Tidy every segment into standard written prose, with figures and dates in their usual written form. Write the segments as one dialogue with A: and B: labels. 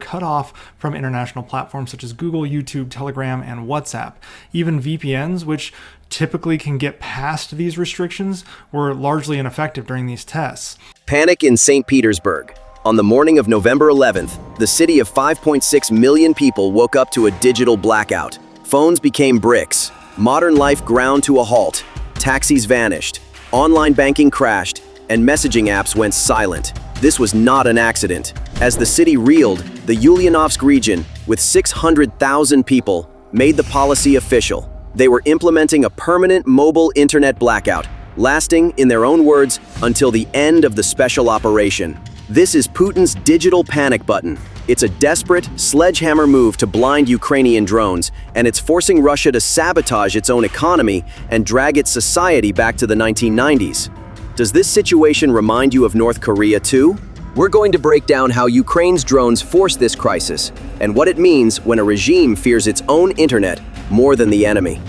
A: cut off from international platforms such as Google, YouTube, Telegram, and WhatsApp. Even VPNs, which typically can get past these restrictions, were largely ineffective during these tests.
B: Panic in St. Petersburg. On the morning of November 11th, the city of 5.6 million people woke up to a digital blackout. Phones became bricks. Modern life ground to a halt. Taxis vanished. Online banking crashed, and messaging apps went silent. This was not an accident. As the city reeled, the Ulyanovsk region, with 600,000 people, made the policy official. They were implementing a permanent mobile internet blackout, lasting, in their own words, until the end of the special operation. This is Putin's digital panic button. It's a desperate, sledgehammer move to blind Ukrainian drones, and it's forcing Russia to sabotage its own economy and drag its society back to the 1990s. Does this situation remind you of North Korea too? We're going to break down how Ukraine's drones force this crisis, and what it means when a regime fears its own internet more than the enemy.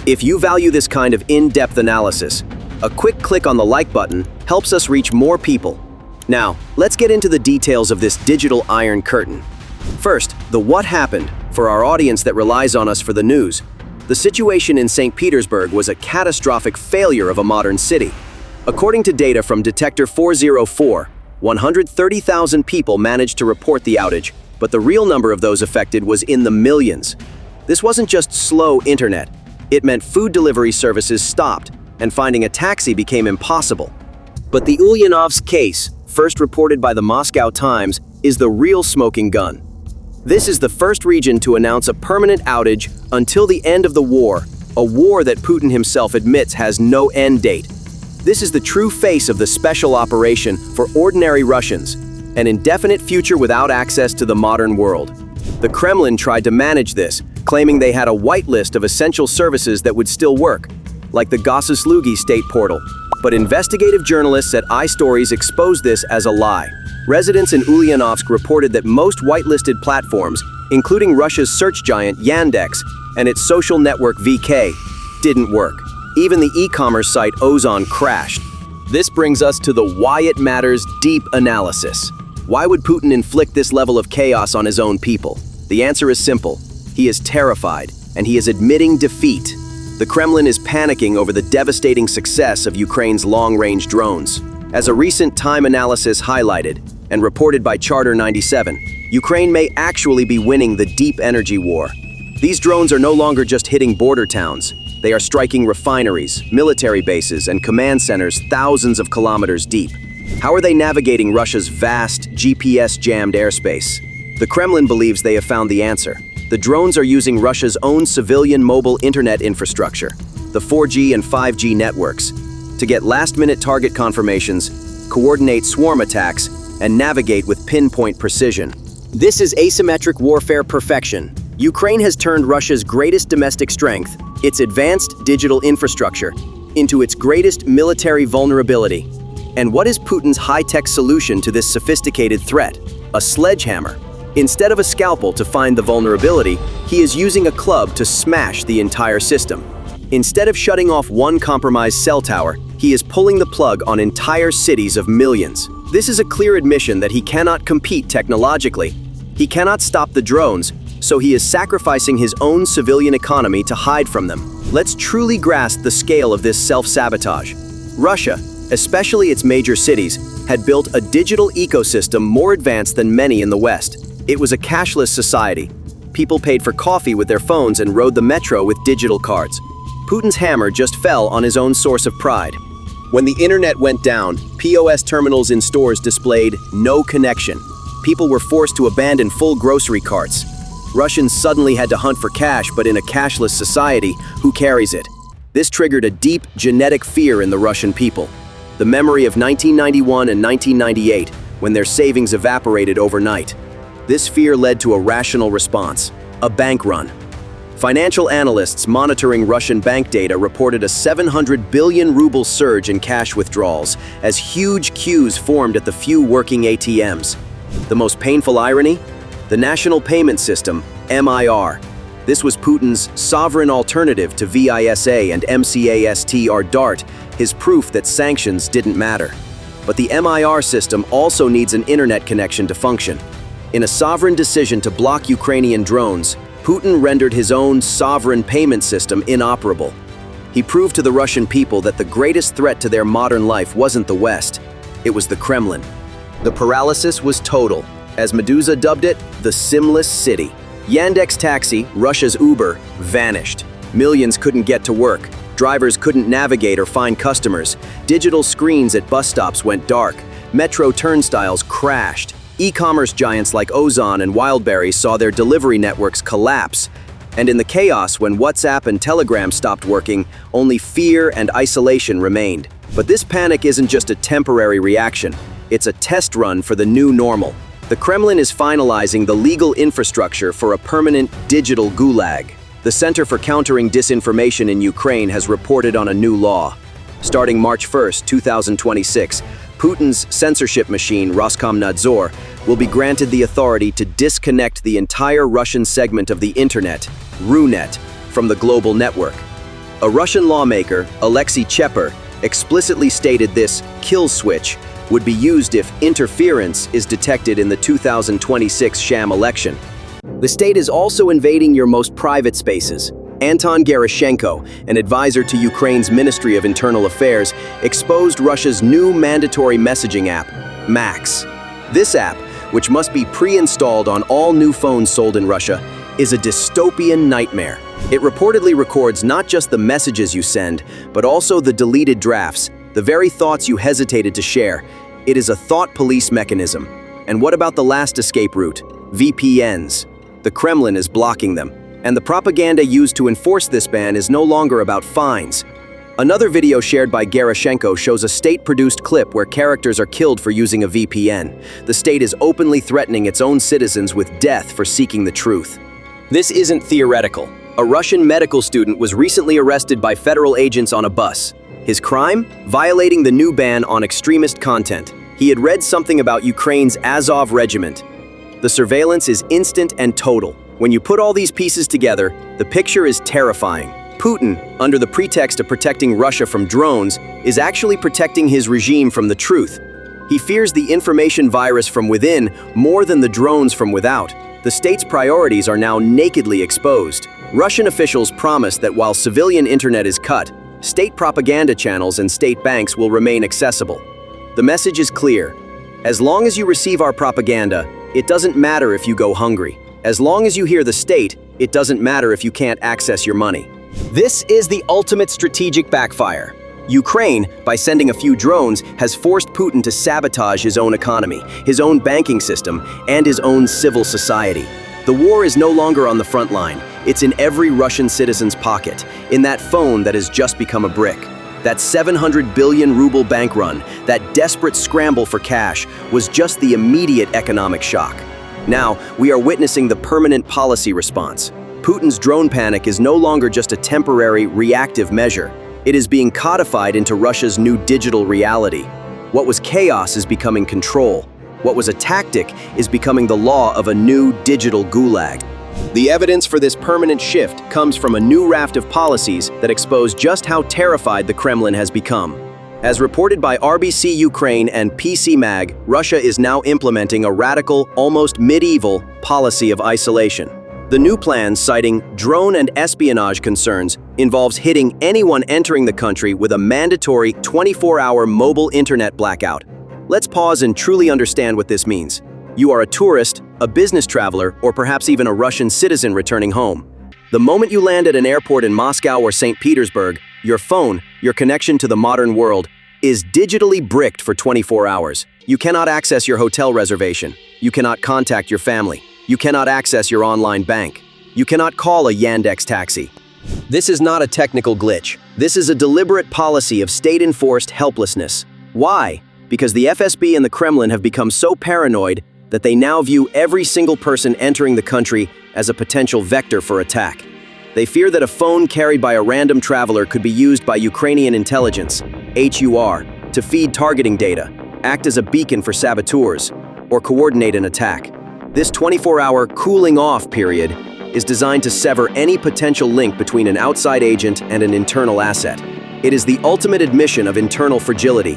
B: If you value this kind of in-depth analysis, a quick click on the like button helps us reach more people. Now, let's get into the details of this digital iron curtain. First, the what happened, for our audience that relies on us for the news. The situation in St. Petersburg was a catastrophic failure of a modern city. According to data from Detector 404, 130,000 people managed to report the outage, but the real number of those affected was in the millions. This wasn't just slow internet. It meant food delivery services stopped, and finding a taxi became impossible. But the Ulyanovsk case, first reported by the Moscow Times, is the real smoking gun. This is the first region to announce a permanent outage until the end of the war, a war that Putin himself admits has no end date. This is the true face of the special operation for ordinary Russians, an indefinite future without access to the modern world. The Kremlin tried to manage this, claiming they had a whitelist of essential services that would still work, like the Gosuslugi state portal. But investigative journalists at iStories exposed this as a lie. Residents in Ulyanovsk reported that most whitelisted platforms, including Russia's search giant Yandex and its social network VK, didn't work. Even the e-commerce site Ozon crashed. This brings us to the why it matters deep analysis. Why would Putin inflict this level of chaos on his own people? The answer is simple. He is terrified, and he is admitting defeat. The Kremlin is panicking over the devastating success of Ukraine's long-range drones. As a recent Time analysis highlighted, and reported by Charter 97, Ukraine may actually be winning the deep energy war. These drones are no longer just hitting border towns. They are striking refineries, military bases, and command centers thousands of kilometers deep. How are they navigating Russia's vast, GPS-jammed airspace? The Kremlin believes they have found the answer. The drones are using Russia's own civilian mobile internet infrastructure, the 4G and 5G networks, to get last-minute target confirmations, coordinate swarm attacks, and navigate with pinpoint precision. This is asymmetric warfare perfection. Ukraine has turned Russia's greatest domestic strength, its advanced digital infrastructure, into its greatest military vulnerability. And what is Putin's high-tech solution to this sophisticated threat? A sledgehammer. Instead of a scalpel to find the vulnerability, he is using a club to smash the entire system. Instead of shutting off one compromised cell tower, he is pulling the plug on entire cities of millions. This is a clear admission that he cannot compete technologically. He cannot stop the drones, so he is sacrificing his own civilian economy to hide from them. Let's truly grasp the scale of this self-sabotage. Russia, especially its major cities, had built a digital ecosystem more advanced than many in the West. It was a cashless society. People paid for coffee with their phones and rode the metro with digital cards. Putin's hammer just fell on his own source of pride. When the internet went down, POS terminals in stores displayed no connection. People were forced to abandon full grocery carts. Russians suddenly had to hunt for cash, but in a cashless society, who carries it? This triggered a deep genetic fear in the Russian people. The memory of 1991 and 1998, when their savings evaporated overnight. This fear led to a rational response, a bank run. Financial analysts monitoring Russian bank data reported a 700 billion ruble surge in cash withdrawals as huge queues formed at the few working ATMs. The most painful irony? The National Payment System, MIR. This was Putin's sovereign alternative to VISA and MCAST or DART, his proof that sanctions didn't matter. But the MIR system also needs an internet connection to function. In a sovereign decision to block Ukrainian drones, Putin rendered his own sovereign payment system inoperable. He proved to the Russian people that the greatest threat to their modern life wasn't the West, it was the Kremlin. The paralysis was total. As Medusa dubbed it, the Simless City. Yandex Taxi, Russia's Uber, vanished. Millions couldn't get to work. Drivers couldn't navigate or find customers. Digital screens at bus stops went dark. Metro turnstiles crashed. E-commerce giants like Ozon and Wildberries saw their delivery networks collapse. And in the chaos, when WhatsApp and Telegram stopped working, only fear and isolation remained. But this panic isn't just a temporary reaction. It's a test run for the new normal. The Kremlin is finalizing the legal infrastructure for a permanent digital Gulag. The Center for Countering Disinformation in Ukraine has reported on a new law. Starting March 1, 2026, Putin's censorship machine, Roskomnadzor, will be granted the authority to disconnect the entire Russian segment of the internet, RuNet, from the global network. A Russian lawmaker, Alexei Cheper, explicitly stated this kill switch would be used if interference is detected in the 2026 sham election. The state is also invading your most private spaces. Anton Gerashenko, an advisor to Ukraine's Ministry of Internal Affairs, exposed Russia's new mandatory messaging app, Max. This app, which must be pre-installed on all new phones sold in Russia, is a dystopian nightmare. It reportedly records not just the messages you send, but also the deleted drafts, the very thoughts you hesitated to share. It is a thought police mechanism. And what about the last escape route? VPNs. The Kremlin is blocking them. And the propaganda used to enforce this ban is no longer about fines. Another video shared by Gerashenko shows a state-produced clip where characters are killed for using a VPN. The state is openly threatening its own citizens with death for seeking the truth. This isn't theoretical. A Russian medical student was recently arrested by federal agents on a bus. His crime? Violating the new ban on extremist content. He had read something about Ukraine's Azov regiment. The surveillance is instant and total. When you put all these pieces together, the picture is terrifying. Putin, under the pretext of protecting Russia from drones, is actually protecting his regime from the truth. He fears the information virus from within more than the drones from without. The state's priorities are now nakedly exposed. Russian officials promise that while civilian internet is cut, state propaganda channels and state banks will remain accessible. The message is clear. As long as you receive our propaganda, it doesn't matter if you go hungry. As long as you hear the state, it doesn't matter if you can't access your money. This is the ultimate strategic backfire. Ukraine, by sending a few drones, has forced Putin to sabotage his own economy, his own banking system, and his own civil society. The war is no longer on the front line. It's in every Russian citizen's pocket, in that phone that has just become a brick. That 700 billion ruble bank run, that desperate scramble for cash, was just the immediate economic shock. Now, we are witnessing the permanent policy response. Putin's drone panic is no longer just a temporary, reactive measure. It is being codified into Russia's new digital reality. What was chaos is becoming control. What was a tactic is becoming the law of a new digital Gulag. The evidence for this permanent shift comes from a new raft of policies that expose just how terrified the Kremlin has become. As reported by RBC Ukraine and PC Mag, Russia is now implementing a radical, almost medieval policy of isolation. The new plan, citing drone and espionage concerns, involves hitting anyone entering the country with a mandatory 24-hour mobile internet blackout. Let's pause and truly understand what this means. You are a tourist, a business traveler, or perhaps even a Russian citizen returning home. The moment you land at an airport in Moscow or St. Petersburg, your phone, your connection to the modern world, is digitally bricked for 24 hours. You cannot access your hotel reservation. You cannot contact your family. You cannot access your online bank. You cannot call a Yandex taxi. This is not a technical glitch. This is a deliberate policy of state-enforced helplessness. Why? Because the FSB and the Kremlin have become so paranoid that they now view every single person entering the country as a potential vector for attack. They fear that a phone carried by a random traveler could be used by Ukrainian intelligence, HUR, to feed targeting data, act as a beacon for saboteurs, or coordinate an attack. This 24-hour cooling-off period is designed to sever any potential link between an outside agent and an internal asset. It is the ultimate admission of internal fragility.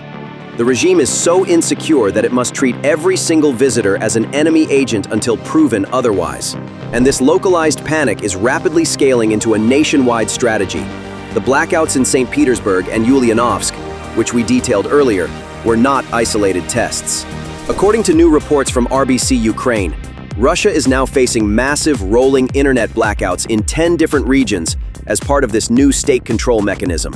B: The regime is so insecure that it must treat every single visitor as an enemy agent until proven otherwise. And this localized panic is rapidly scaling into a nationwide strategy. The blackouts in St. Petersburg and Ulyanovsk, which we detailed earlier, were not isolated tests. According to new reports from RBC Ukraine, Russia is now facing massive rolling internet blackouts in 10 different regions as part of this new state control mechanism.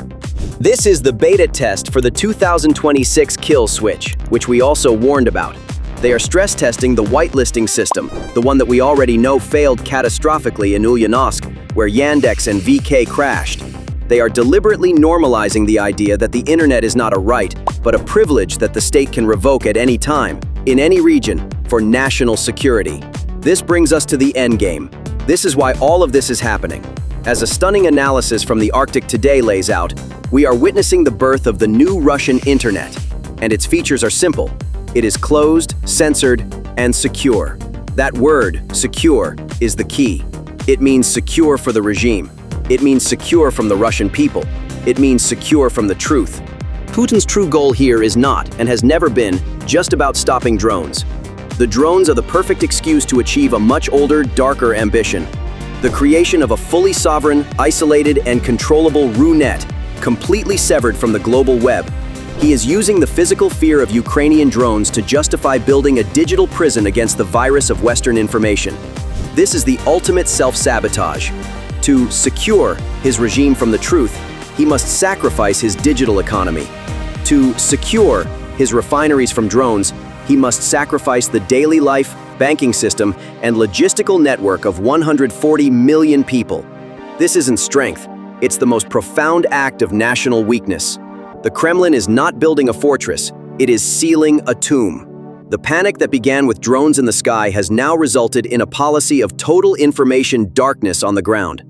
B: This is the beta test for the 2026 kill switch, which we also warned about. They are stress testing the whitelisting system, the one that we already know failed catastrophically in Ulyanovsk, where Yandex and VK crashed. They are deliberately normalizing the idea that the internet is not a right, but a privilege that the state can revoke at any time, in any region, for national security. This brings us to the endgame. This is why all of this is happening. As a stunning analysis from the Arctic Today lays out, we are witnessing the birth of the new Russian internet. And its features are simple. It is closed, censored, and secure. That word, secure, is the key. It means secure for the regime. It means secure from the Russian people. It means secure from the truth. Putin's true goal here is not, and has never been, just about stopping drones. The drones are the perfect excuse to achieve a much older, darker ambition. The creation of a fully sovereign, isolated, and controllable RuNet, completely severed from the global web. He is using the physical fear of Ukrainian drones to justify building a digital prison against the virus of Western information. This is the ultimate self-sabotage. To secure his regime from the truth, he must sacrifice his digital economy. To secure his refineries from drones, he must sacrifice the daily life, banking system, and logistical network of 140 million people. This isn't strength. It's the most profound act of national weakness. The Kremlin is not building a fortress. It is sealing a tomb. The panic that began with drones in the sky has now resulted in a policy of total information darkness on the ground.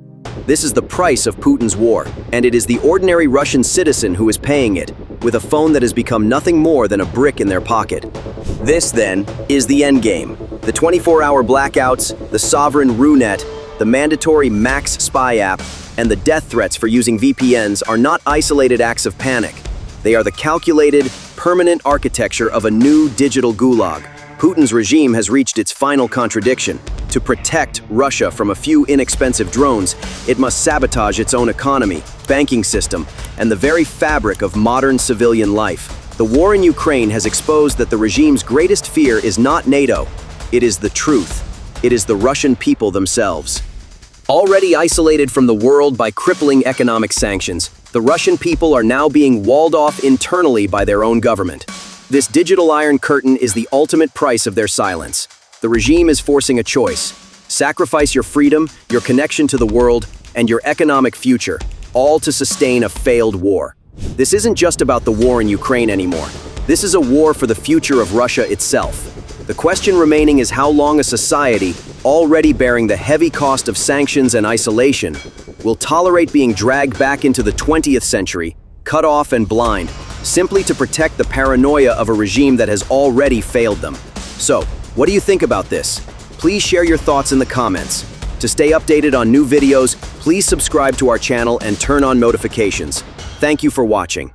B: This is the price of Putin's war, and it is the ordinary Russian citizen who is paying it, with a phone that has become nothing more than a brick in their pocket. This, then, is the endgame. The 24-hour blackouts, the sovereign RuNet, the mandatory Max spy app, and the death threats for using VPNs are not isolated acts of panic. They are the calculated, permanent architecture of a new digital Gulag. Putin's regime has reached its final contradiction. To protect Russia from a few inexpensive drones, it must sabotage its own economy, banking system, and the very fabric of modern civilian life. The war in Ukraine has exposed that the regime's greatest fear is not NATO. It is the truth. It is the Russian people themselves. Already isolated from the world by crippling economic sanctions, the Russian people are now being walled off internally by their own government. This digital iron curtain is the ultimate price of their silence. The regime is forcing a choice. Sacrifice your freedom, your connection to the world, and your economic future, all to sustain a failed war. This isn't just about the war in Ukraine anymore. This is a war for the future of Russia itself. The question remaining is how long a society, already bearing the heavy cost of sanctions and isolation, will tolerate being dragged back into the 20th century, cut off and blind, simply to protect the paranoia of a regime that has already failed them. So, what do you think about this? Please share your thoughts in the comments. To stay updated on new videos, please subscribe to our channel and turn on notifications. Thank you for watching.